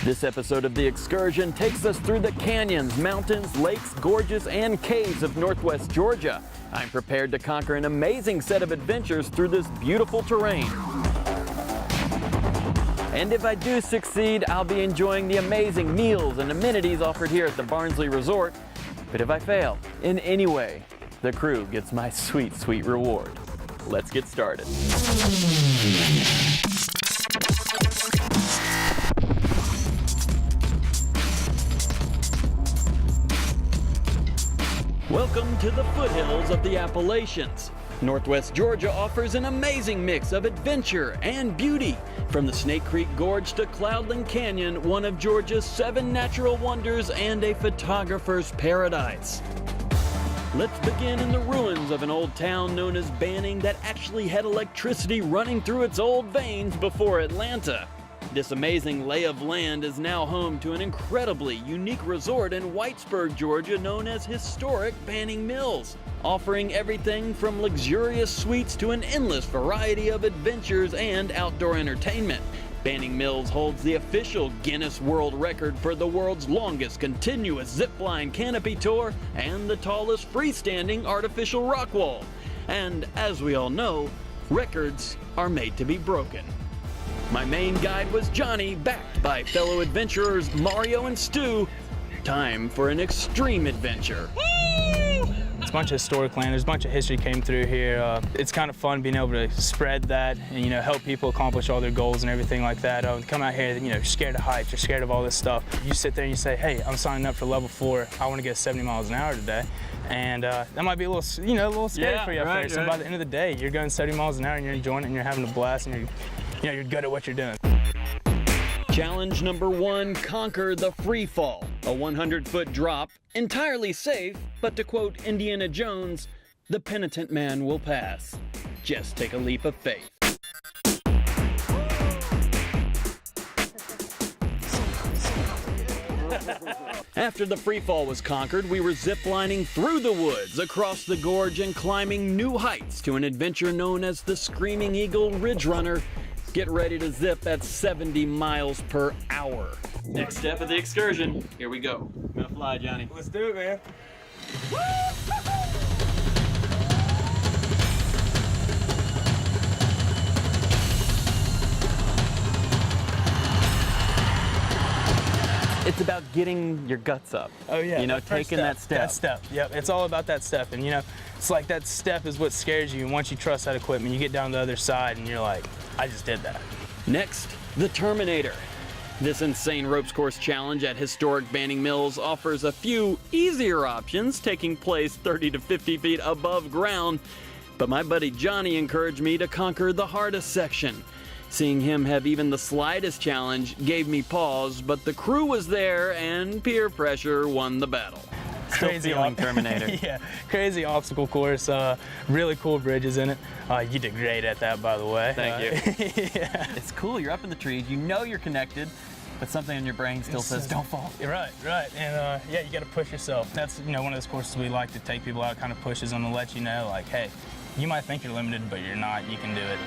This episode of The Excursion takes us through the canyons, mountains, lakes, gorges, and caves of Northwest Georgia. I'm prepared to conquer an amazing set of adventures through this beautiful terrain. And if I do succeed, I'll be enjoying the amazing meals and amenities offered here at the Barnsley Resort. But if I fail in any way, the crew gets my sweet, sweet reward. Let's get started. Welcome to the foothills of the Appalachians. Northwest Georgia offers an amazing mix of adventure and beauty. From the Snake Creek Gorge to Cloudland Canyon, one of Georgia's 7 natural wonders and a photographer's paradise. Let's begin in the ruins of an old town known as Banning that actually had electricity running through its old veins before Atlanta. This amazing lay of land is now home to an incredibly unique resort in Whitesburg, Georgia, known as Historic Banning Mills, offering everything from luxurious suites to an endless variety of adventures and outdoor entertainment. Banning Mills holds the official Guinness World Record for the world's longest continuous zipline canopy tour and the tallest freestanding artificial rock wall. And as we all know, records are made to be broken. My main guide was Johnny, backed by fellow adventurers Mario and Stu. Time for an extreme adventure. It's a bunch of historic land. There's a bunch of history came through here. It's kind of fun being able to spread that and, help people accomplish all their goals and everything like that. Come out here, you're scared of heights, you're scared of all this stuff. You sit there and you say, hey, I'm signing up for level 4. I want to get 70 miles an hour today. And that might be a little, a little scary for you up there. So by the end of the day, you're going 70 miles an hour and you're enjoying it and you're having a blast and you're good at what you're doing. Challenge number 1, conquer the free fall. A 100-foot drop, entirely safe, but to quote Indiana Jones, the penitent man will pass. Just take a leap of faith. After the free fall was conquered, we were ziplining through the woods, across the gorge, and climbing new heights to an adventure known as the Screaming Eagle Ridge Runner. Get ready to zip at 70 miles per hour. Next step of the excursion. Here we go. I'm gonna fly, Johnny. Let's do it, man. It's about getting your guts up. Oh yeah. Taking that step. That step. Yep. It's all about that step, and it's like that step is what scares you. And once you trust that equipment, you get down the other side, and you're like, I just did that. Next, the Terminator. This insane ropes course challenge at historic Banning Mills offers a few easier options, taking place 30 to 50 feet above ground. But my buddy Johnny encouraged me to conquer the hardest section. Seeing him have even the slightest challenge gave me pause, but the crew was there and peer pressure won the battle. Crazy Terminator. Yeah, crazy obstacle course. Really cool bridges in it. You did great at that, by the way. Thank you. Yeah. It's cool. You're up in the trees. You know you're connected, but something in your brain still says, "Don't fall." Right. And yeah, you got to push yourself. That's one of those courses we like to take people out. Kind of pushes them to let you know, like, hey, you might think you're limited, but you're not. You can do it.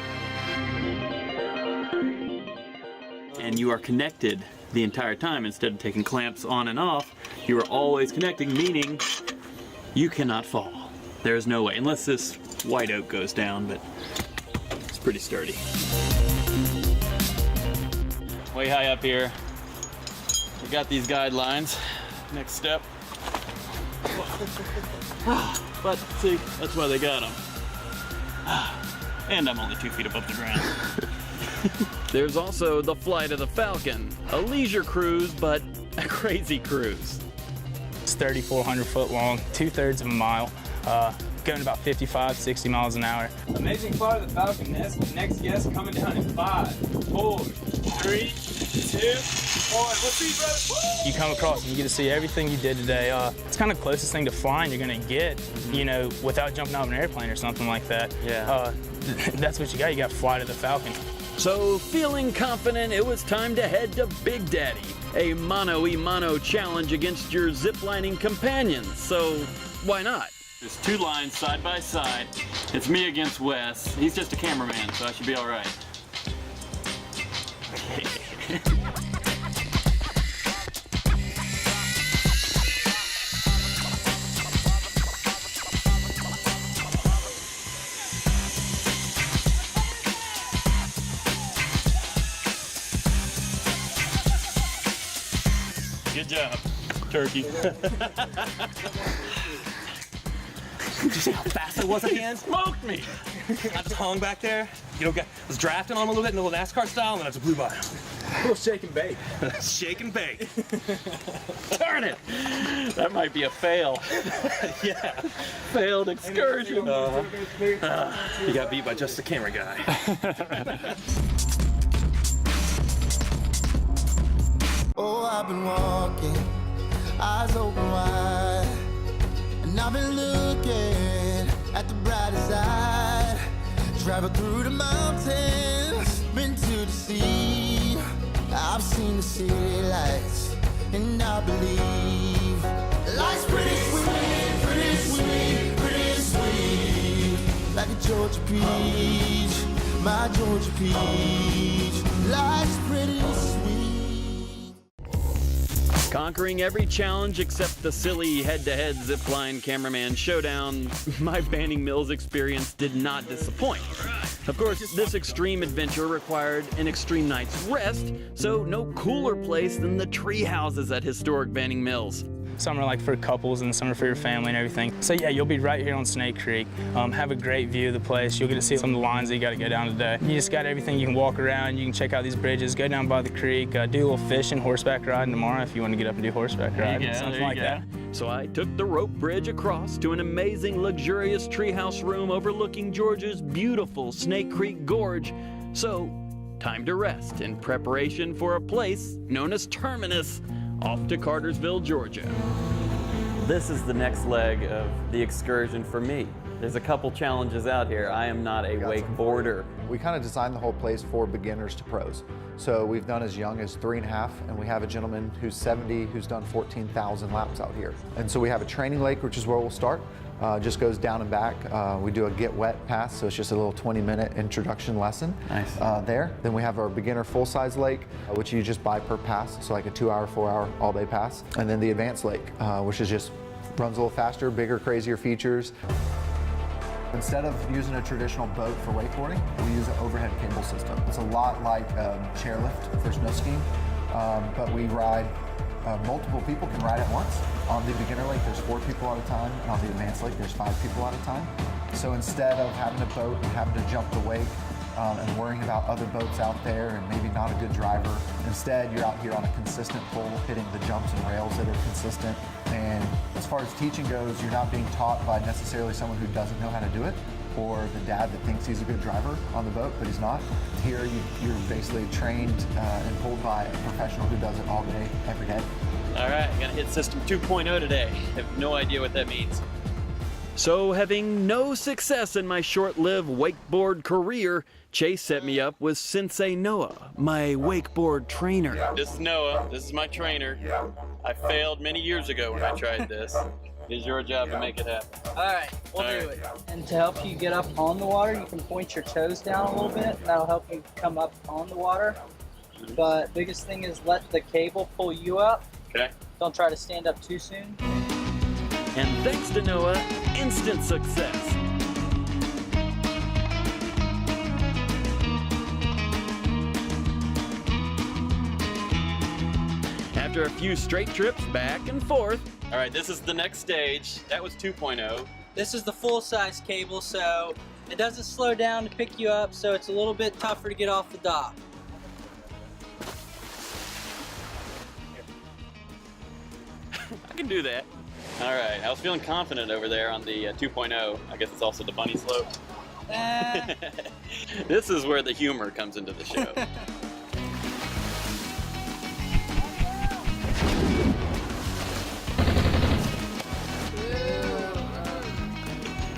And you are connected the entire time. Instead of taking clamps on and off, you are always connecting, meaning you cannot fall. There's no way, unless this white oak goes down, but it's pretty sturdy. Way high up here. We got these guidelines. Next step. But see, that's why they got them. And I'm only 2 feet above the ground. There's also the flight of the Falcon, a leisure cruise, but a crazy cruise. It's 3,400 foot long, 2/3 of a mile, going about 55, 60 miles an hour. Amazing flight of the Falcon. Next guest coming down in 5, 4, 3, 2, 1. We'll see you, brother. You come across and you get to see everything you did today. It's kind of the closest thing to flying you're gonna get, without jumping out of an airplane or something like that. Yeah. That's what you got. You got flight of the Falcon. So, feeling confident, it was time to head to Big Daddy, a mano-a-mano challenge against your ziplining companions. So, why not? There's two lines side by side. It's me against Wes. He's just a cameraman, so I should be all right. Good job, turkey. Did you see how fast I was at the end? Smoked me. I just hung back there, was drafting on him a little bit in a little NASCAR style, and then I just blew by him. A little shake and bake. Shake and bake. Darn it. That might be a fail. Yeah. Failed excursion. You got beat by just the camera guy. Oh, I've been walking, eyes open wide, and I've been looking at the brighter side. Traveled through the mountains, been to the sea. I've seen the city lights, and I believe life's pretty sweet, pretty sweet, pretty sweet. Like a Georgia peach, my Georgia peach. Life's pretty sweet. Conquering every challenge except the silly head-to-head zipline cameraman showdown, my Banning Mills experience did not disappoint. Of course, this extreme adventure required an extreme night's rest, so no cooler place than the tree houses at historic Banning Mills. Some are like for couples and some are for your family and everything. So yeah, you'll be right here on Snake Creek. Have a great view of the place. You'll get to see some of the lines that you got to go down today. You just got everything. You can walk around, you can check out these bridges, go down by the creek, do a little fishing, horseback riding tomorrow if you want to get up and do horseback riding, something like that. So I took the rope bridge across to an amazing, luxurious treehouse room overlooking Georgia's beautiful Snake Creek Gorge. So, time to rest in preparation for a place known as Terminus, off to Cartersville, Georgia. This is the next leg of the excursion for me. There's a couple challenges out here. I am not a wakeboarder. We kind of designed the whole place for beginners to pros. So we've done as young as 3.5, and we have a gentleman who's 70 who's done 14,000 laps out here. And so we have a training lake, which is where we'll start. Just goes down and back. We do a get wet pass, so it's just a little 20-minute introduction lesson there. Then we have our beginner full-size lake, which you just buy per pass, so like a 2-hour, 4-hour, all-day pass. And then the advanced lake, which is just runs a little faster, bigger, crazier features. Instead of using a traditional boat for wakeboarding, we use an overhead cable system. It's a lot like chairlift for snow skiing, but we ride, multiple people can ride at once. On the beginner lake, there's 4 people at a time, and on the advanced lake, there's 5 people at a time. So instead of having a boat and having to jump the wake and worrying about other boats out there and maybe not a good driver, instead you're out here on a consistent pull, hitting the jumps and rails that are consistent. And as far as teaching goes, you're not being taught by necessarily someone who doesn't know how to do it, or the dad that thinks he's a good driver on the boat, but he's not. Here, you're basically trained and pulled by a professional who does it all day, every day. All right, gonna hit system 2.0 today. I have no idea what that means. So, having no success in my short-lived wakeboard career, Chase set me up with Sensei Noah, my wakeboard trainer. This is Noah. This is my trainer. I failed many years ago when I tried this. It is your job to make it happen. All right, we'll do it. And to help you get up on the water, you can point your toes down a little bit, and that'll help you come up on the water. But biggest thing is let the cable pull you up. Okay. Don't try to stand up too soon. And thanks to Noah, instant success. After a few straight trips back and forth. All right, this is the next stage. That was 2.0. This is the full-size cable, so it doesn't slow down to pick you up, so it's a little bit tougher to get off the dock. I can do that. All right, I was feeling confident over there on the 2.0. I guess it's also the bunny slope. This is where the humor comes into the show.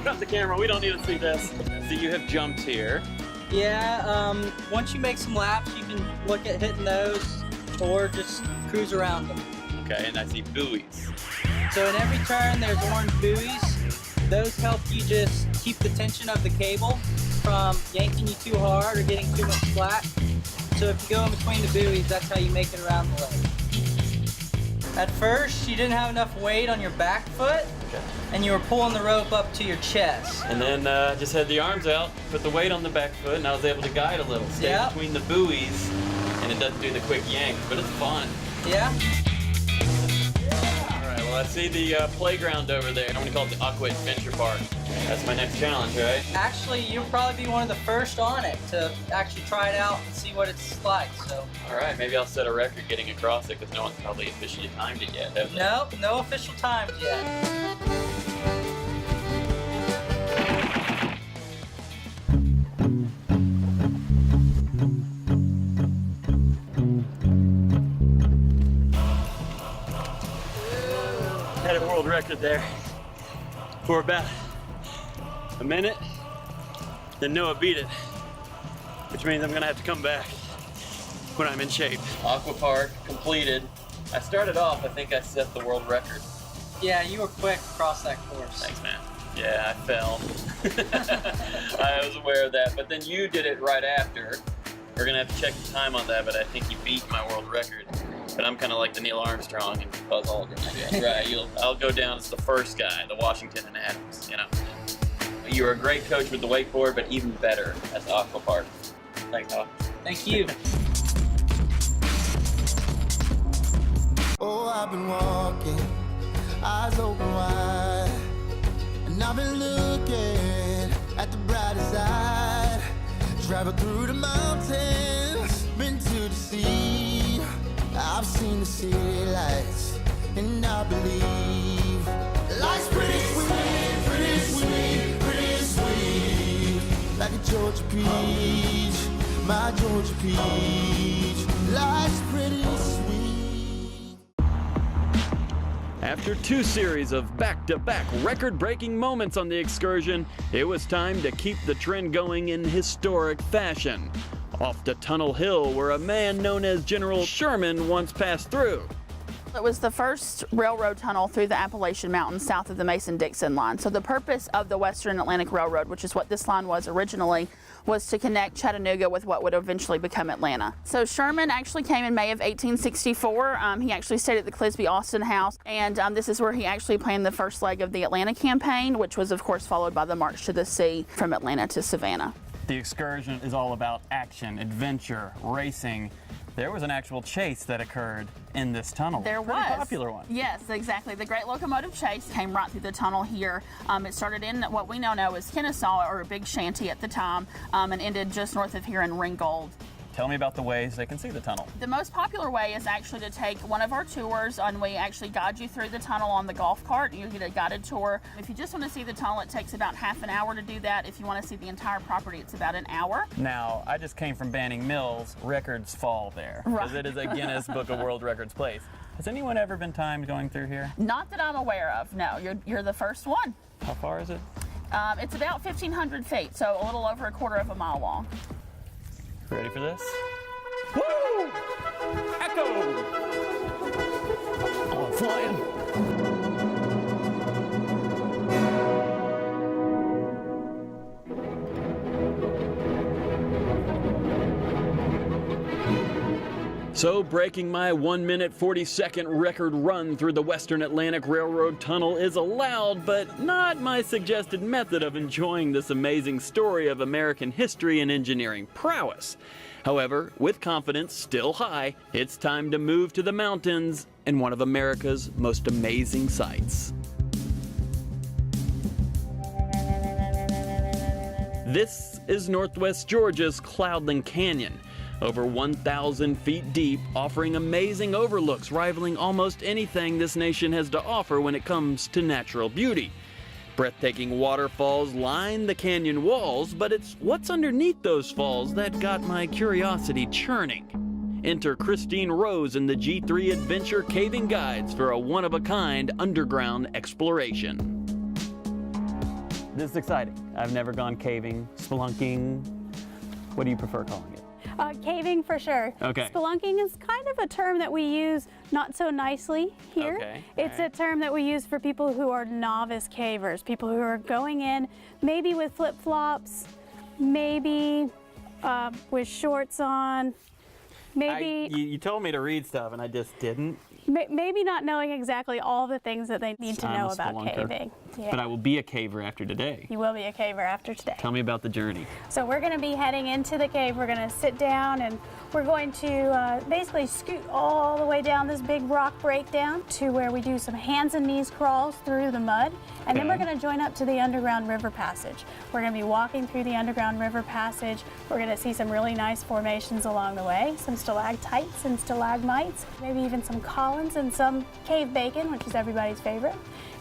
Drop the camera, we don't need to see this. So you have jumped here. Yeah, once you make some laps, you can look at hitting those or just cruise around them. Okay, and I see buoys. So in every turn, there's orange buoys. Those help you just keep the tension of the cable from yanking you too hard or getting too much slack. So if you go in between the buoys, that's how you make it around the lake. At first, you didn't have enough weight on your back foot, and you were pulling the rope up to your chest. And then just had the arms out, put the weight on the back foot, and I was able to guide a little. Stay Yep. between the buoys, and it doesn't do the quick yank, but it's fun. Yeah? All right, well, I see the playground over there. I'm gonna call it the Aqua Adventure Park. That's my next challenge, right? Actually, you'll probably be one of the first on it to actually try it out and see what it's like, so. All right, maybe I'll set a record getting across it, because no one's probably officially timed it yet, have they? Nope, no official times yet. Had a world record there for about a minute, then Noah beat it, which means I'm gonna have to come back when I'm in shape. Aqua Park completed. I started off, I think I set the world record. Yeah, you were quick across that course. Thanks, man. Yeah, I fell. I was aware of that, but then you did it right after. We're gonna have to check the time on that, but I think you beat my world record. But I'm kind of like the Neil Armstrong and Buzz Aldrin, I guess. Right, I'll go down as the first guy, the Washington and Adams, you know. You were a great coach with the wakeboard, but even better at the Aqua Park. Thanks, Doc. Thank you. Oh, I've been walking, eyes open wide, and I've been looking at the brighter side. Traveled through the mountains, been to the sea. I've seen the city lights, and I believe life's pretty sweet, pretty sweet, pretty sweet. Like a Georgia peach, my Georgia peach. Life's pretty sweet. After 2 series of back-to-back record-breaking moments on the Excursion, it was time to keep the trend going in historic fashion. Off to Tunnel Hill, where a man known as General Sherman once passed through. It was the first railroad tunnel through the Appalachian Mountains south of the Mason-Dixon line. So the purpose of the Western Atlantic Railroad, which is what this line was originally, was to connect Chattanooga with what would eventually become Atlanta. So Sherman actually came in May of 1864. He actually stayed at the Clisby Austin House, and this is where he actually planned the first leg of the Atlanta campaign, which was of course followed by the March to the Sea from Atlanta to Savannah. The Excursion is all about action, adventure, racing. There was an actual chase that occurred in this tunnel. There Pretty was. popular one. Yes, exactly. The Great Locomotive Chase came right through the tunnel here. It started in what we now know as Kennesaw, or a big shanty at the time, and ended just north of here in Ringgold. Tell me about the ways they can see the tunnel. The most popular way is actually to take one of our tours, and we actually guide you through the tunnel on the golf cart. You get a guided tour. If you just want to see the tunnel, it takes about half an hour to do that. If you want to see the entire property, it's about an hour. Now, I just came from Banning Mills. Records fall there, because it is a Guinness Book of World Records place. Has anyone ever been timed going through here? Not that I'm aware of, no. You're the first one. How far is it? It's about 1,500 feet, so a little over a quarter of a mile long. Ready for this? Woo! Echo! Oh, I'm flying. So, breaking my 1 minute 40-second record run through the Western Atlantic Railroad Tunnel is allowed, but not my suggested method of enjoying this amazing story of American history and engineering prowess. However, with confidence still high, it's time to move to the mountains and one of America's most amazing sights. This is Northwest Georgia's Cloudland Canyon. Over 1,000 feet deep, offering amazing overlooks rivaling almost anything this nation has to offer when it comes to natural beauty. Breathtaking waterfalls line the canyon walls, but it's what's underneath those falls that got my curiosity churning. Enter Christine Rose and the G3 Adventure Caving Guides for a one-of-a-kind underground exploration. This is exciting. I've never gone caving, spelunking, What do you prefer calling it? Caving for sure. Okay. Spelunking is kind of a term that we use not so nicely here. Okay, It's alright. a term that we use for people who are novice cavers, people who are going in maybe with flip-flops, maybe with shorts on, maybe You told me to read stuff and I just didn't. maybe not knowing exactly all the things that they need to I'm know a about spelunker. caving. Yeah. But I will be a caver after today. You will be a caver after today. Tell me about the journey. So we're going to be heading into the cave. We're going to sit down and we're going to basically scoot all the way down this big rock breakdown to where we do some hands and knees crawls through the mud. And then we're Okay. going to join up to the underground river passage. We're going to be walking through the underground river passage. We're going to see some really nice formations along the way, some stalactites and stalagmites, maybe even some columns and some cave bacon, which is everybody's favorite.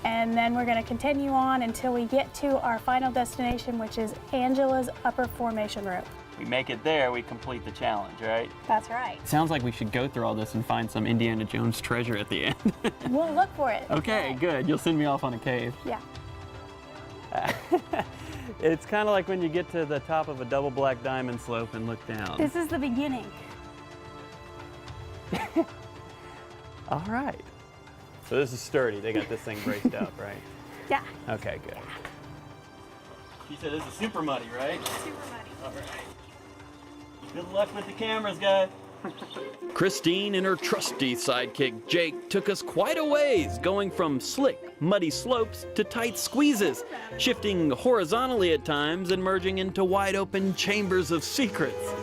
And then we're going to continue on until we get to our final destination, which is Angela's Upper Formation Room. We make it there, we complete the challenge, right? That's right. Sounds like we should go through all this and find some Indiana Jones treasure at the end. We'll look for it. Okay, good. You'll send me off on a cave. Yeah. It's kind of like when you get to the top of a double black diamond slope and look down. This is the beginning. All right. So this is sturdy. They got this thing braced up, right? Yeah. Okay, good. You said this is super muddy, right? Super muddy. All right. Good luck with the cameras, guys. Christine and her trusty sidekick Jake took us quite a ways, going from slick, muddy slopes to tight squeezes, shifting horizontally at times and merging into wide open chambers of secrets.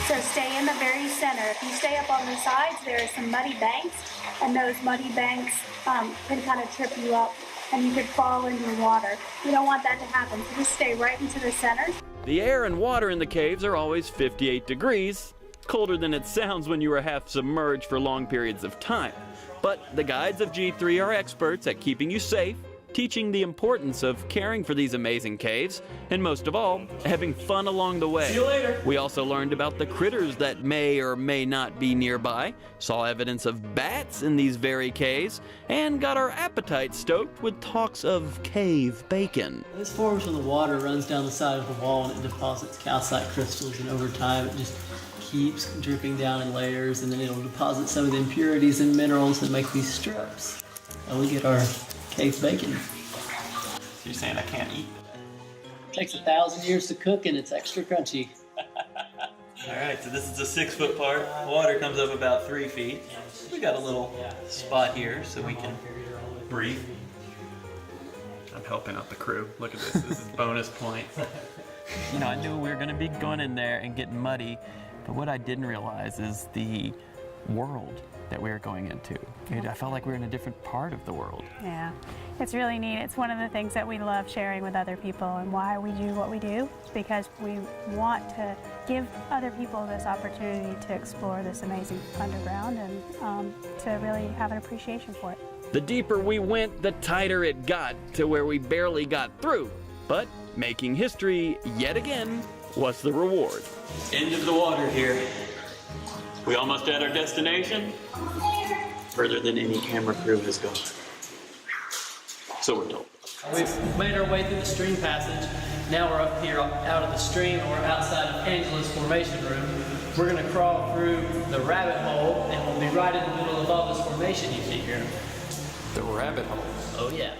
So stay in the very center. If you stay up on the sides, there are some muddy banks, and those muddy banks can kind of trip you up, and you could fall into the water. You don't want that to happen, so just stay right into the center. The air and water in the caves are always 58 degrees, colder than it sounds when you are half submerged for long periods of time. But the guides of G3 are experts at keeping you safe, teaching the importance of caring for these amazing caves, and most of all, having fun along the way. See you later. We also learned about the critters that may or may not be nearby, saw evidence of bats in these very caves, and got our appetites stoked with talks of cave bacon. This forms from the water, runs down the side of the wall, and it deposits calcite crystals, and over time it just keeps dripping down in layers, and then it'll deposit some of the impurities and minerals that make these strips. And we get our cave bacon. So you're saying I can't eat? It takes 1,000 years to cook, and it's extra crunchy. All right, so this is a 6-foot part. Water comes up about 3 feet. We got a little spot here so we can breathe. I'm helping out the crew. Look at this. This is bonus points. You know, I knew we were going to be going in there and getting muddy, but what I didn't realize is the world that we were going into. I felt like we were in a different part of the world. Yeah, it's really neat. It's one of the things that we love sharing with other people, and why we do what we do, because we want to give other people this opportunity to explore this amazing underground and to really have an appreciation for it. The deeper we went, the tighter it got, to where we barely got through. But making history yet again was the reward. End of the water here. We almost at our destination. Further than any camera crew has gone. So we're told. We've made our way through the stream passage. Now we're up here out of the stream, and we're outside of Angela's formation room. We're going to crawl through the rabbit hole, and we'll be right in the middle of all this formation you see here. The rabbit hole. Oh yeah.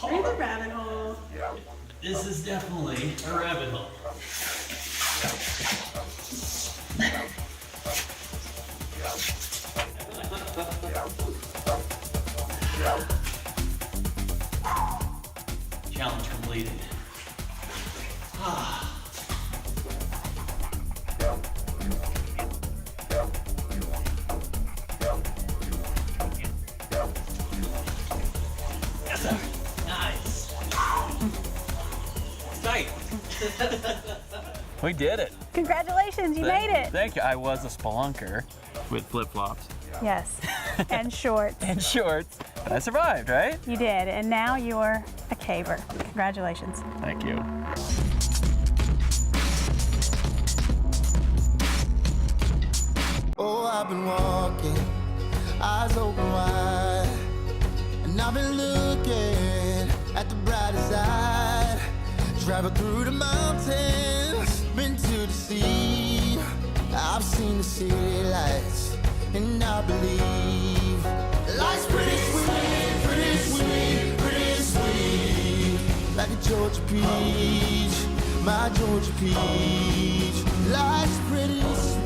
Through the rabbit hole. This is definitely a rabbit hole. Challenge completed. Nice. Tight. We did it. Congratulations, you made it. Thank you. I was a spelunker with flip-flops Yes, and shorts. and shorts, but I survived, right? You did, and now you're a caver. Congratulations. Thank you. Oh, I've been walking, eyes open wide, and I've been looking at the brighter side, Travel through the mountains, been to the sea. I've seen the city lights, and I believe life's pretty sweet, pretty sweet, pretty sweet. Like a Georgia peach, my Georgia peach. Life's pretty sweet.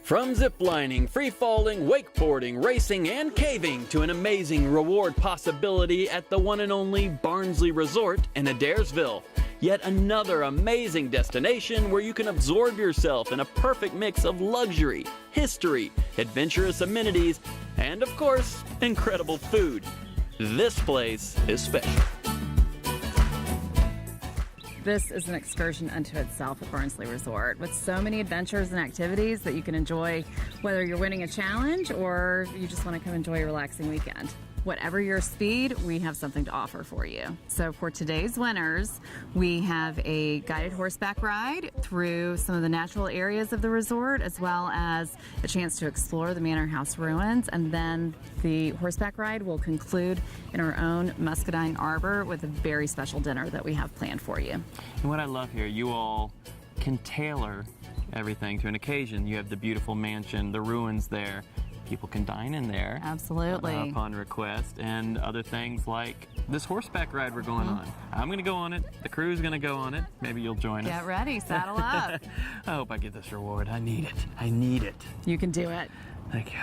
From ziplining, free-falling, wakeboarding, racing, and caving to an amazing reward possibility at the one and only Barnsley Resort in Adairsville. Yet another amazing destination where you can absorb yourself in a perfect mix of luxury, history, adventurous amenities, and of course, incredible food. This place is special. This is an excursion unto itself at Barnsley Resort with so many adventures and activities that you can enjoy whether you're winning a challenge or you just want to come enjoy a relaxing weekend. Whatever your speed, we have something to offer for you. So for today's winners, we have a guided horseback ride through some of the natural areas of the resort, as well as a chance to explore the Manor House ruins. And then the horseback ride will conclude in our own Muscadine Arbor with a very special dinner that we have planned for you. And what I love here, you all can tailor everything to an occasion. You have the beautiful mansion, the ruins there. People can dine in there. Absolutely. Upon request, and other things like this horseback ride we're going on. I'm going to go on it. The crew's going to go on it. Maybe you'll join us. Get ready, saddle up. I hope I get this reward. I need it. I need it. You can do it. Thank you.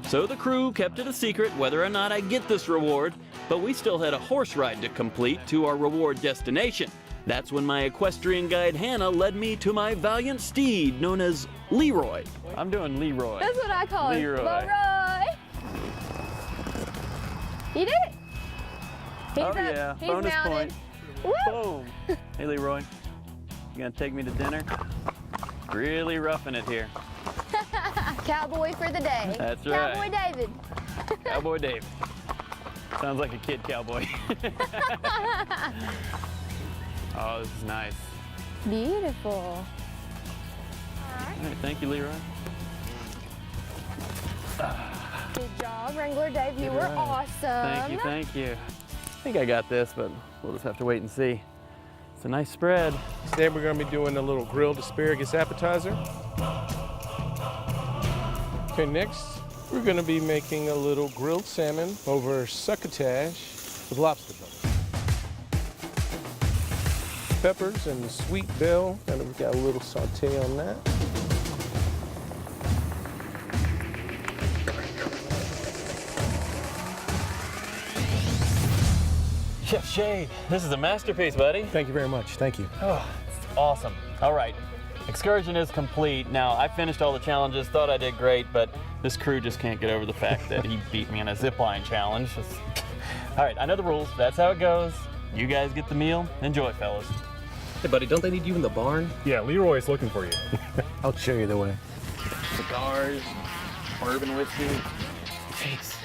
So the crew kept it a secret whether or not I get this reward, but we still had a horse ride to complete to our reward destination. That's when my equestrian guide Hannah led me to my valiant steed known as Leroy. I'm doing Leroy. That's what I call Leroy. it. Leroy. You did it. He's up. Yeah, He's bonus mounted. point. Woo! Boom. Hey Leroy, you gonna take me to dinner? Really roughing it here. Cowboy for the day. That's Cowboy right. David. Cowboy Dave. Sounds like a kid cowboy. Oh, this is nice. Beautiful. All right, thank you, Leroy. Good job, Wrangler Dave. You were awesome. Thank you, thank you. I think I got this, but we'll just have to wait and see. It's a nice spread. Today we're going to be doing a little grilled asparagus appetizer. Okay, next we're going to be making a little grilled salmon over succotash with lobster butter. Peppers and sweet bell, and we've got a little saute on that. Chef Shade, this is a masterpiece, buddy. Thank you very much. Thank you. Oh, it's awesome. All right, excursion is complete. Now, I finished all the challenges, thought I did great, but this crew just can't get over the fact that he beat me in a zipline challenge. All right, I know the rules. That's how it goes. You guys get the meal. Enjoy, fellas. Hey, buddy, don't they need you in the barn? Yeah, Leroy's looking for you. I'll show you the way. Cigars, bourbon whiskey. Jeez.